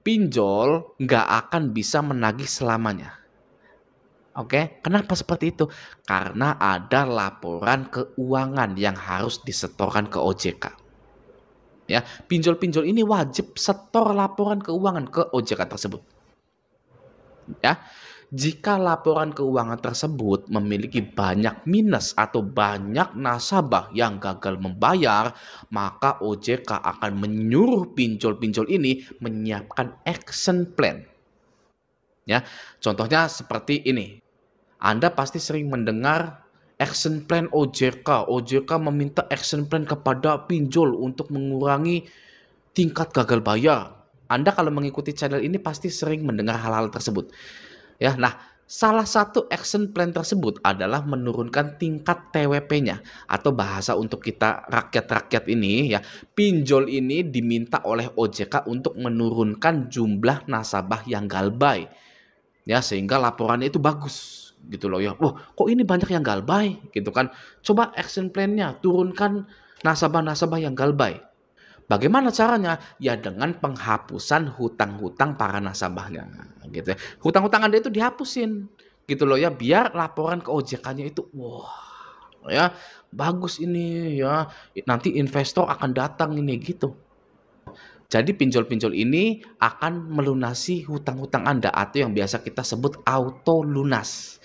pinjol nggak akan bisa menagih selamanya. Oke, kenapa seperti itu? Karena ada laporan keuangan yang harus disetorkan ke OJK. Ya, pinjol-pinjol ini wajib setor laporan keuangan ke OJK tersebut. Ya, jika laporan keuangan tersebut memiliki banyak minus atau banyak nasabah yang gagal membayar, maka OJK akan menyuruh pinjol-pinjol ini menyiapkan action plan. Ya, contohnya seperti ini. Anda pasti sering mendengar action plan OJK. OJK meminta action plan kepada pinjol untuk mengurangi tingkat gagal bayar. Anda kalau mengikuti channel ini pasti sering mendengar hal-hal tersebut. Ya, nah, salah satu action plan tersebut adalah menurunkan tingkat TWP-nya atau bahasa untuk kita rakyat-rakyat ini ya. Pinjol ini diminta oleh OJK untuk menurunkan jumlah nasabah yang galbay. Ya, sehingga laporannya itu bagus gitu loh ya. Wah, kok ini banyak yang galbay gitu kan. Coba action plan-nya turunkan nasabah-nasabah yang galbay. Bagaimana caranya? Ya dengan penghapusan hutang-hutang para nasabahnya gitu ya. Hutang-hutang Anda itu dihapusin gitu loh ya, biar laporan ke OJK-nya itu wah ya bagus ini ya. Nanti investor akan datang ini gitu. Jadi pinjol-pinjol ini akan melunasi hutang-hutang Anda atau yang biasa kita sebut auto lunas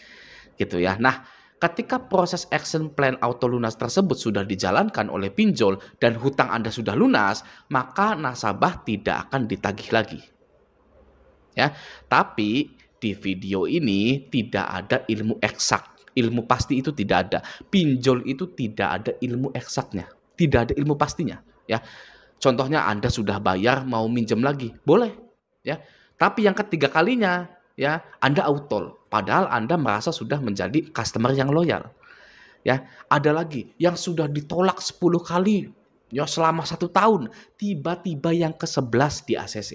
gitu ya. Nah, ketika proses action plan auto lunas tersebut sudah dijalankan oleh pinjol dan hutang Anda sudah lunas, maka nasabah tidak akan ditagih lagi. Ya, tapi di video ini tidak ada ilmu eksak, ilmu pasti itu tidak ada. Pinjol itu tidak ada ilmu eksaknya, tidak ada ilmu pastinya. Ya, contohnya Anda sudah bayar mau minjem lagi, boleh. Ya, tapi yang ketiga kalinya ya Anda outol, padahal Anda merasa sudah menjadi customer yang loyal. Ya, ada lagi yang sudah ditolak 10 kali ya selama 1 tahun, tiba-tiba yang ke-11 di ACC.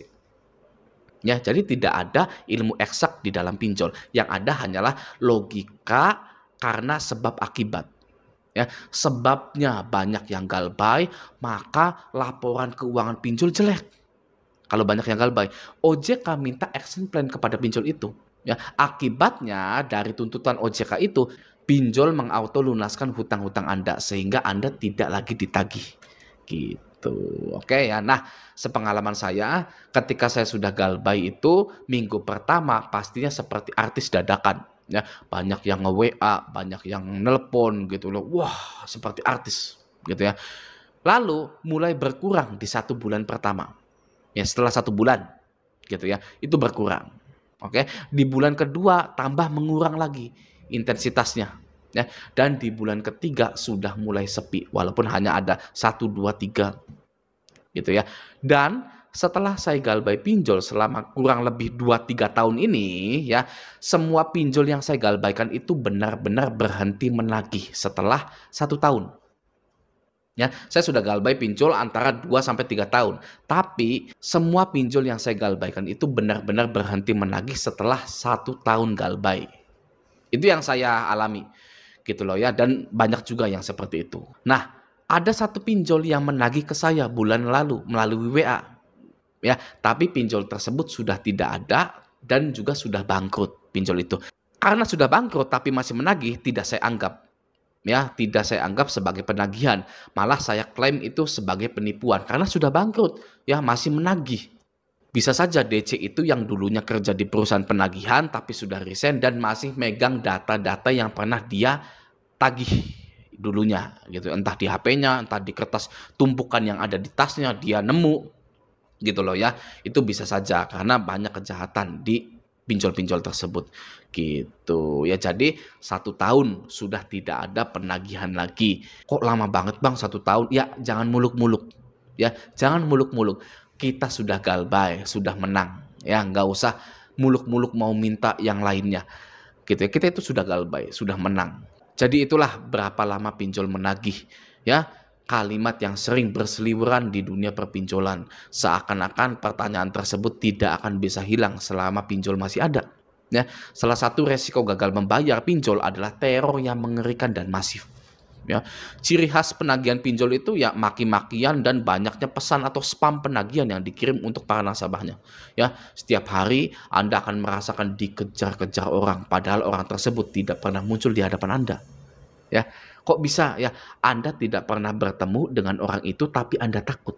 Ya, jadi tidak ada ilmu eksak di dalam pinjol. Yang ada hanyalah logika karena sebab akibat. Ya, sebabnya banyak yang galbay, maka laporan keuangan pinjol jelek. Kalau banyak yang galbay, OJK minta action plan kepada pinjol itu. Ya, akibatnya dari tuntutan OJK itu, pinjol mengauto lunaskan hutang-hutang Anda sehingga Anda tidak lagi ditagih. Gitu. Oke ya. Nah, sepengalaman saya ketika saya sudah galbay itu minggu pertama pastinya seperti artis dadakan. Ya, banyak yang nge-WA, banyak yang nelpon gitu loh. Wah, seperti artis gitu ya. Lalu mulai berkurang di 1 bulan pertama. Ya, setelah 1 bulan gitu ya, itu berkurang. Oke, di bulan kedua tambah mengurang lagi intensitasnya. Ya, dan di bulan ketiga sudah mulai sepi, walaupun hanya ada 1, 2, 3 gitu ya. Dan setelah saya galbay pinjol selama kurang lebih 2-3 tahun ini ya, semua pinjol yang saya galbaykan itu benar-benar berhenti menagih setelah 1 tahun. Ya, saya sudah galbay pinjol antara 2-3 tahun. Tapi semua pinjol yang saya galbaykan itu benar-benar berhenti menagih setelah 1 tahun galbay. Itu yang saya alami gitu loh ya, dan banyak juga yang seperti itu. Nah, ada satu pinjol yang menagih ke saya bulan lalu melalui WA. Ya, tapi pinjol tersebut sudah tidak ada dan juga sudah bangkrut pinjol itu. Karena sudah bangkrut tapi masih menagih, tidak saya anggap. Ya, tidak saya anggap sebagai penagihan. Malah saya klaim itu sebagai penipuan karena sudah bangkrut, ya masih menagih. Bisa saja DC itu yang dulunya kerja di perusahaan penagihan tapi sudah resign dan masih megang data-data yang pernah dia tagih dulunya gitu. Entah di HP-nya, entah di kertas tumpukan yang ada di tasnya dia nemu gitu loh ya. Itu bisa saja karena banyak kejahatan di pinjol-pinjol tersebut gitu ya. Jadi 1 tahun sudah tidak ada penagihan lagi. Kok lama banget bang 1 tahun? Ya jangan muluk-muluk ya, jangan muluk-muluk. Kita sudah galbay, sudah menang ya, nggak usah muluk-muluk mau minta yang lainnya gitu ya. Kita itu sudah galbay, sudah menang. Jadi itulah berapa lama pinjol menagih ya. Kalimat yang sering berseliweran di dunia perpinjolan. Seakan-akan pertanyaan tersebut tidak akan bisa hilang selama pinjol masih ada. Ya, salah satu resiko gagal membayar pinjol adalah teror yang mengerikan dan masif. Ya, ciri khas penagihan pinjol itu ya maki-makian dan banyaknya pesan atau spam penagihan yang dikirim untuk para nasabahnya. Ya, setiap hari Anda akan merasakan dikejar-kejar orang, padahal orang tersebut tidak pernah muncul di hadapan Anda. Ya, kok bisa ya Anda tidak pernah bertemu dengan orang itu tapi Anda takut?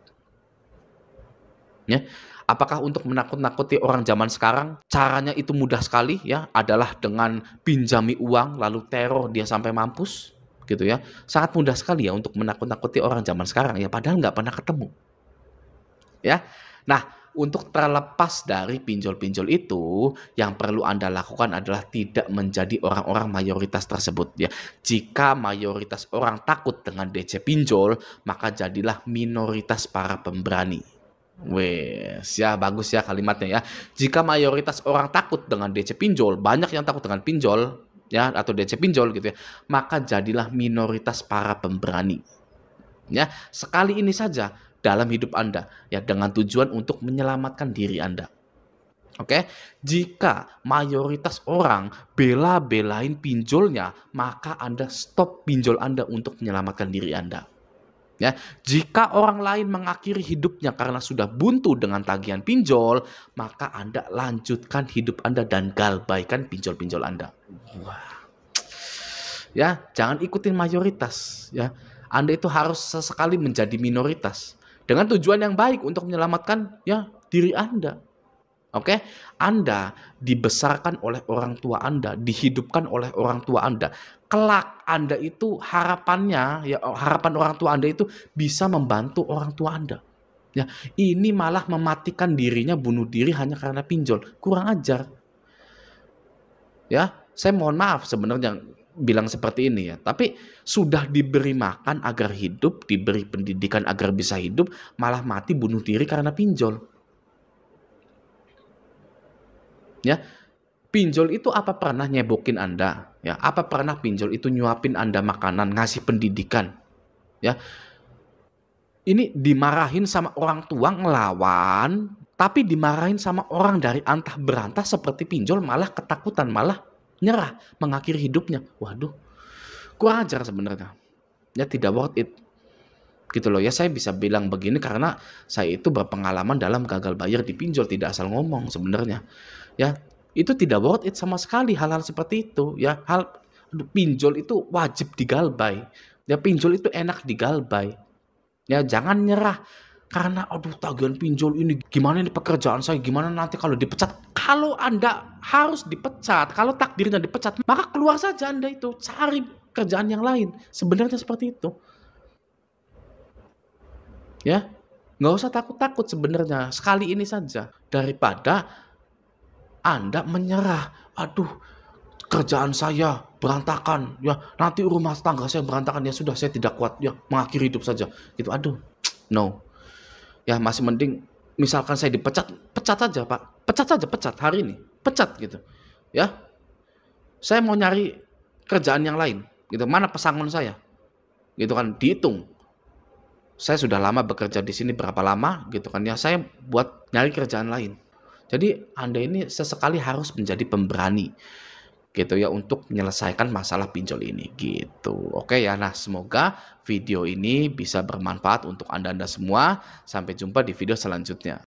Ya, apakah untuk menakut-nakuti orang zaman sekarang caranya itu mudah sekali ya, adalah dengan pinjami uang lalu teror dia sampai mampus? Gitu ya. Sangat mudah sekali ya untuk menakut-nakuti orang zaman sekarang ya, padahal nggak pernah ketemu, ya. Nah, untuk terlepas dari pinjol-pinjol itu, yang perlu Anda lakukan adalah tidak menjadi orang-orang mayoritas tersebut ya. Jika mayoritas orang takut dengan DC pinjol, maka jadilah minoritas para pemberani. Wes, ya bagus ya kalimatnya ya. Jika mayoritas orang takut dengan DC pinjol, banyak yang takut dengan pinjol, ya atau DC pinjol gitu ya, maka jadilah minoritas para pemberani. Ya, sekali ini saja dalam hidup Anda ya dengan tujuan untuk menyelamatkan diri Anda. Oke, jika mayoritas orang bela-belain pinjolnya, maka Anda stop pinjol Anda untuk menyelamatkan diri Anda. Ya, jika orang lain mengakhiri hidupnya karena sudah buntu dengan tagihan pinjol, maka Anda lanjutkan hidup Anda dan galbaikan pinjol-pinjol Anda. Wah. Ya, jangan ikutin mayoritas ya. Anda itu harus sesekali menjadi minoritas dengan tujuan yang baik untuk menyelamatkan ya diri Anda. Oke, Anda dibesarkan oleh orang tua Anda, dihidupkan oleh orang tua Anda. Kelak Anda itu harapannya, ya harapan orang tua Anda itu bisa membantu orang tua Anda. Ya, ini malah mematikan dirinya, bunuh diri hanya karena pinjol. Kurang ajar. Ya, saya mohon maaf sebenarnya bilang seperti ini ya. Tapi sudah diberi makan agar hidup, diberi pendidikan agar bisa hidup, malah mati bunuh diri karena pinjol. Ya, pinjol itu apa pernah nyebokin Anda? Ya, apa pernah pinjol itu nyuapin Anda makanan, ngasih pendidikan? Ya, ini dimarahin sama orang tua ngelawan, tapi dimarahin sama orang dari antah berantah seperti pinjol malah ketakutan, malah nyerah, mengakhiri hidupnya. Waduh, kurang ajar sebenarnya. Ya tidak worth it. Gitu loh ya, saya bisa bilang begini karena saya itu berpengalaman dalam gagal bayar di pinjol, tidak asal ngomong sebenarnya. Ya, itu tidak worth it sama sekali hal-hal seperti itu ya. Pinjol itu wajib digalbay. Ya pinjol itu enak digalbay. Ya jangan nyerah karena aduh tagihan pinjol ini gimana ini pekerjaan saya, gimana nanti kalau dipecat. Kalau Anda harus dipecat, kalau takdirnya dipecat, maka keluar saja Anda itu, cari kerjaan yang lain. Sebenarnya seperti itu. Ya, nggak usah takut-takut sebenarnya. Sekali ini saja daripada Anda menyerah. Aduh, kerjaan saya berantakan. Ya, nanti rumah tangga saya berantakan. Ya sudah, saya tidak kuat. Ya, mengakhiri hidup saja. Gitu. Aduh, no. Ya, masih mending misalkan saya dipecat, pecat saja, Pak. Pecat saja, pecat hari ini. Pecat gitu. Ya. Saya mau nyari kerjaan yang lain. Gitu. Mana pesangon saya? Gitu kan, dihitung. Saya sudah lama bekerja di sini berapa lama gitu kan ya, saya buat nyari kerjaan lain. Jadi Anda ini sesekali harus menjadi pemberani gitu ya untuk menyelesaikan masalah pinjol ini gitu. Oke ya, nah semoga video ini bisa bermanfaat untuk Anda semua. Sampai jumpa di video selanjutnya.